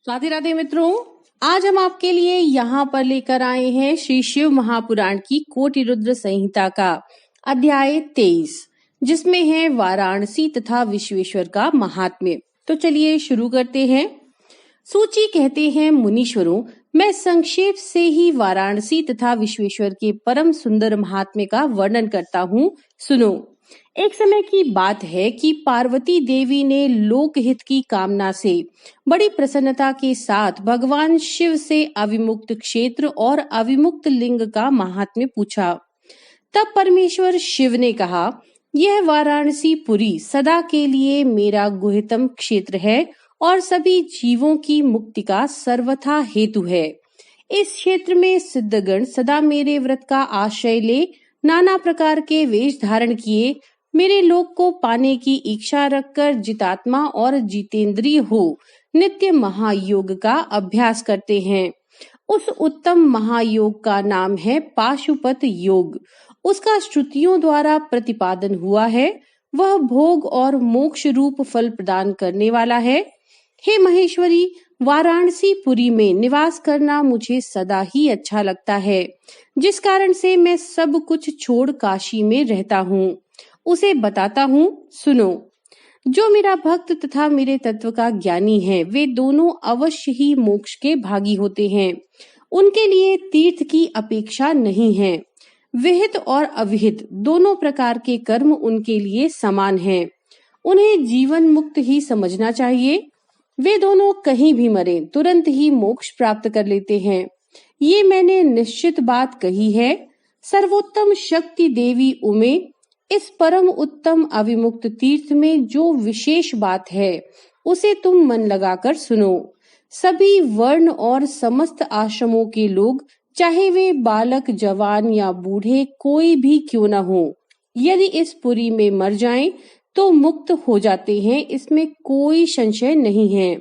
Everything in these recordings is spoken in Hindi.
राधे राधे मित्रों, आज हम आपके लिए यहाँ पर लेकर आए हैं श्री शिव महापुराण की कोटि रुद्र संहिता का अध्याय 23, जिसमें है वाराणसी तथा विश्वेश्वर का महात्म्य। तो चलिए शुरू करते हैं। सूची कहते हैं, मुनीश्वरों, मैं संक्षेप से ही वाराणसी तथा विश्वेश्वर के परम सुंदर महात्म्य का वर्णन करता हूँ, सुनो। एक समय की बात है कि पार्वती देवी ने लोकहित की कामना से बड़ी प्रसन्नता के साथ भगवान शिव से अविमुक्त क्षेत्र और अविमुक्त लिंग का महात्म्य पूछा। तब परमेश्वर शिव ने कहा, यह वाराणसी पुरी सदा के लिए मेरा गुह्यतम क्षेत्र है और सभी जीवों की मुक्ति का सर्वथा हेतु है। इस क्षेत्र में सिद्धगण सदा मेरे व्रत का आश्रय ले नाना प्रकार के वेश धारण किए मेरे लोक को पाने की इच्छा रखकर जितात्मा और जितेंद्रिय हो नित्य महायोग का अभ्यास करते हैं। उस उत्तम महायोग का नाम है पाशुपत योग। उसका श्रुतियों द्वारा प्रतिपादन हुआ है। वह भोग और मोक्ष रूप फल प्रदान करने वाला है। हे महेश्वरी, वाराणसी पुरी में निवास करना मुझे सदा ही अच्छा लगता है, जिस कारण से मैं सब कुछ छोड़ काशी में रहता हूँ। उसे बताता हूँ, सुनो। जो मेरा भक्त तथा मेरे तत्व का ज्ञानी है, वे दोनों अवश्य ही मोक्ष के भागी होते हैं। उनके लिए तीर्थ की अपेक्षा नहीं है। विहित और अविहित दोनों प्रकार के कर्म उनके लिए समान हैं। उन्हें जीवन मुक्त ही समझना चाहिए। वे दोनों कहीं भी मरे तुरंत ही मोक्ष प्राप्त कर लेते हैं। ये मैंने निश्चित बात कही है। सर्वोत्तम शक्ति देवी उमे, इस परम उत्तम अविमुक्त तीर्थ में जो विशेष बात है उसे तुम मन लगाकर सुनो। सभी वर्ण और समस्त आश्रमों के लोग, चाहे वे बालक, जवान या बूढ़े कोई भी क्यों न हो, यदि इस पुरी में मर जाएं तो मुक्त हो जाते हैं, इसमें कोई संशय नहीं है।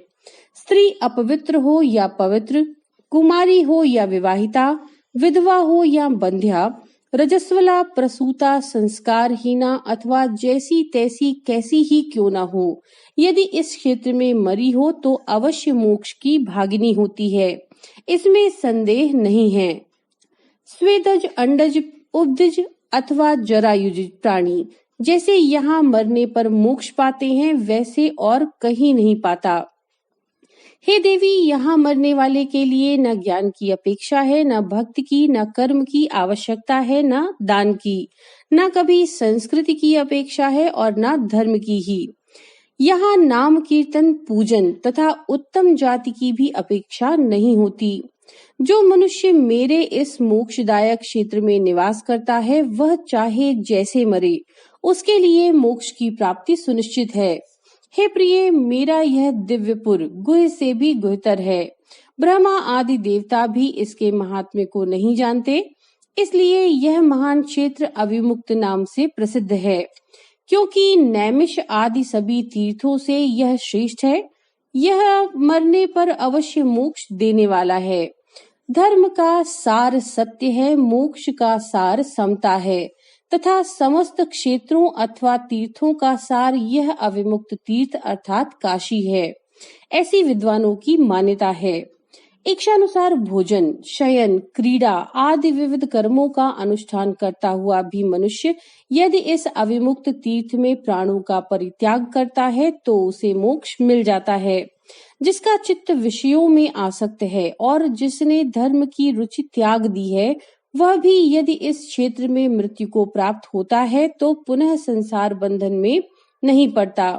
स्त्री अपवित्र हो या पवित्र, कुमारी हो या विवाहिता, विधवा हो या बंध्या, रजस्वला, प्रसूता, संस्कारहीना अथवा जैसी तैसी कैसी ही क्यों न हो, यदि इस क्षेत्र में मरी हो तो अवश्य मोक्ष की भागिनी होती है, इसमें संदेह नहीं है। स्वेदज, अंडज, उपदज अथवा जरायुज प्राणी जैसे यहाँ मरने पर मोक्ष पाते हैं, वैसे और कहीं नहीं पाता। हे देवी, यहाँ मरने वाले के लिए न ज्ञान की अपेक्षा है, न भक्ति की, न कर्म की आवश्यकता है, न दान की, न कभी संस्कृति की अपेक्षा है और न धर्म की ही। यहाँ नाम कीर्तन, पूजन तथा उत्तम जाति की भी अपेक्षा नहीं होती। जो मनुष्य मेरे इस मोक्षदायक क्षेत्र में निवास करता है, वह चाहे जैसे मरे, उसके लिए मोक्ष की प्राप्ति सुनिश्चित है। हे प्रिय, मेरा यह दिव्यपुर गुह से भी गुहतर है। ब्रह्मा आदि देवता भी इसके महात्म्य को नहीं जानते, इसलिए यह महान क्षेत्र अविमुक्त नाम से प्रसिद्ध है। क्योंकि नैमिष आदि सभी तीर्थों से यह श्रेष्ठ है। यह मरने पर अवश्य मोक्ष देने वाला है। धर्म का सार सत्य है, मोक्ष का सार समता है तथा समस्त क्षेत्रों अथवा तीर्थों का सार यह अविमुक्त तीर्थ अर्थात काशी है, ऐसी विद्वानों की मान्यता है। इच्छानुसार भोजन, शयन, क्रीड़ा आदि विविध कर्मों का अनुष्ठान करता हुआ भी मनुष्य यदि इस अविमुक्त तीर्थ में प्राणों का परित्याग करता है तो उसे मोक्ष मिल जाता है। जिसका चित्त विषयों में आसक्त है और जिसने धर्म की रुचि त्याग दी है, वह भी यदि इस क्षेत्र में मृत्यु को प्राप्त होता है तो पुनः संसार बंधन में नहीं पड़ता।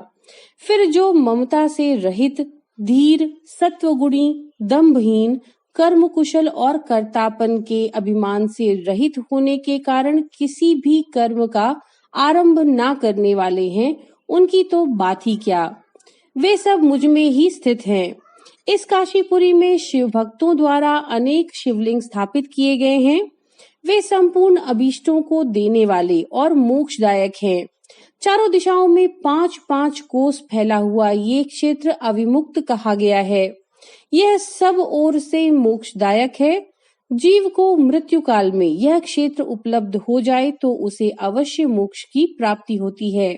फिर जो ममता से रहित, धीर, सत्वगुणी, दंभहीन, कर्म कुशल और कर्तापन के अभिमान से रहित होने के कारण किसी भी कर्म का आरंभ ना करने वाले हैं, उनकी तो बात ही क्या। वे सब मुझ में ही स्थित हैं। इस काशीपुरी में शिव भक्तों द्वारा अनेक शिवलिंग स्थापित किए गए हैं। वे संपूर्ण अभीष्टों को देने वाले और मोक्षदायक हैं। चारों दिशाओं में 5-5 कोस फैला हुआ ये क्षेत्र अविमुक्त कहा गया है। यह सब ओर से मोक्षदायक है। जीव को मृत्यु काल में यह क्षेत्र उपलब्ध हो जाए तो उसे अवश्य मोक्ष की प्राप्ति होती है।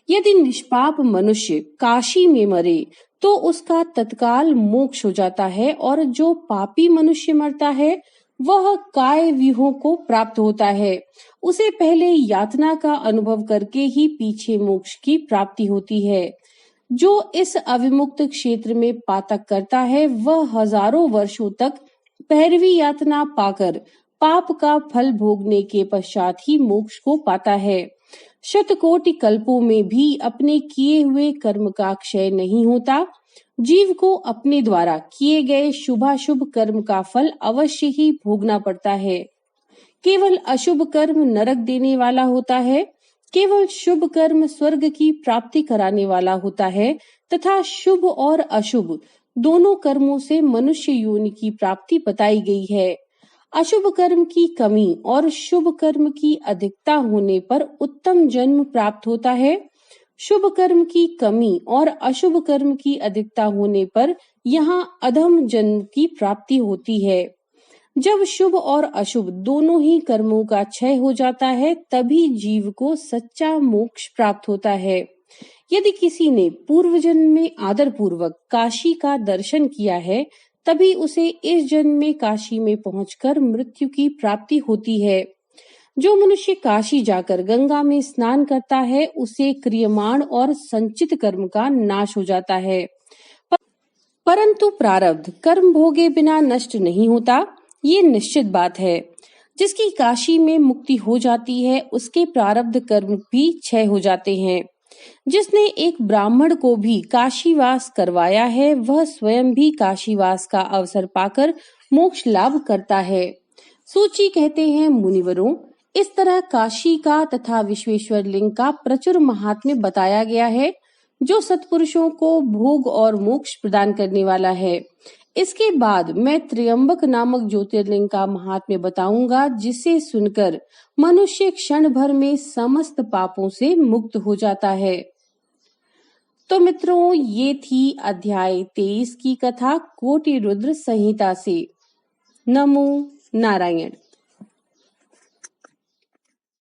यदि निष्पाप मनुष्य काशी में मरे तो उसका तत्काल मोक्ष हो जाता है और जो पापी मनुष्य मरता है वह काय व्यूहों को प्राप्त होता है। उसे पहले यातना का अनुभव करके ही पीछे मोक्ष की प्राप्ति होती है। जो इस अविमुक्त क्षेत्र में पातक करता है वह हजारों वर्षों तक पैरवी यातना पाकर पाप का फल भोगने के पश्चात ही मोक्ष को पाता है। शतकोटि कल्पों में भी अपने किए हुए कर्म का क्षय नहीं होता। जीव को अपने द्वारा किए गए शुभाशुभ कर्म का फल अवश्य ही भोगना पड़ता है। केवल अशुभ कर्म नरक देने वाला होता है, केवल शुभ कर्म स्वर्ग की प्राप्ति कराने वाला होता है तथा शुभ और अशुभ दोनों कर्मों से मनुष्य योनि की प्राप्ति बताई गई है। अशुभ कर्म की कमी और शुभ कर्म की अधिकता होने पर उत्तम जन्म प्राप्त होता है। शुभ कर्म की कमी और अशुभ कर्म की अधिकता होने पर यहाँ अधम जन्म की प्राप्ति होती है। जब शुभ और अशुभ दोनों ही कर्मों का क्षय हो जाता है तभी जीव को सच्चा मोक्ष प्राप्त होता है। यदि किसी ने पूर्व जन्म में आदर पूर्वक काशी का दर्शन किया है तभी उसे इस जन्म में काशी में पहुंचकर मृत्यु की प्राप्ति होती है। जो मनुष्य काशी जाकर गंगा में स्नान करता है उसे क्रियमाण और संचित कर्म का नाश हो जाता है। परंतु प्रारब्ध कर्म भोगे बिना नष्ट नहीं होता, ये निश्चित बात है। जिसकी काशी में मुक्ति हो जाती है उसके प्रारब्ध कर्म भी क्षय हो जाते हैं। जिसने एक ब्राह्मण को भी काशीवास करवाया है वह स्वयं भी काशीवास का अवसर पाकर मोक्ष लाभ करता है। सूची कहते हैं, मुनिवरों, इस तरह काशी का तथा विश्वेश्वर लिंग का प्रचुर महात्म्य बताया गया है जो सत्पुरुषों को भोग और मोक्ष प्रदान करने वाला है। इसके बाद मैं त्र्यंबक नामक ज्योतिर्लिंग का महात्म्य बताऊंगा जिसे सुनकर मनुष्य क्षण भर में समस्त पापों से मुक्त हो जाता है। तो मित्रों, ये थी अध्याय 23 की कथा कोटि रुद्र संहिता से। नमो नारायण।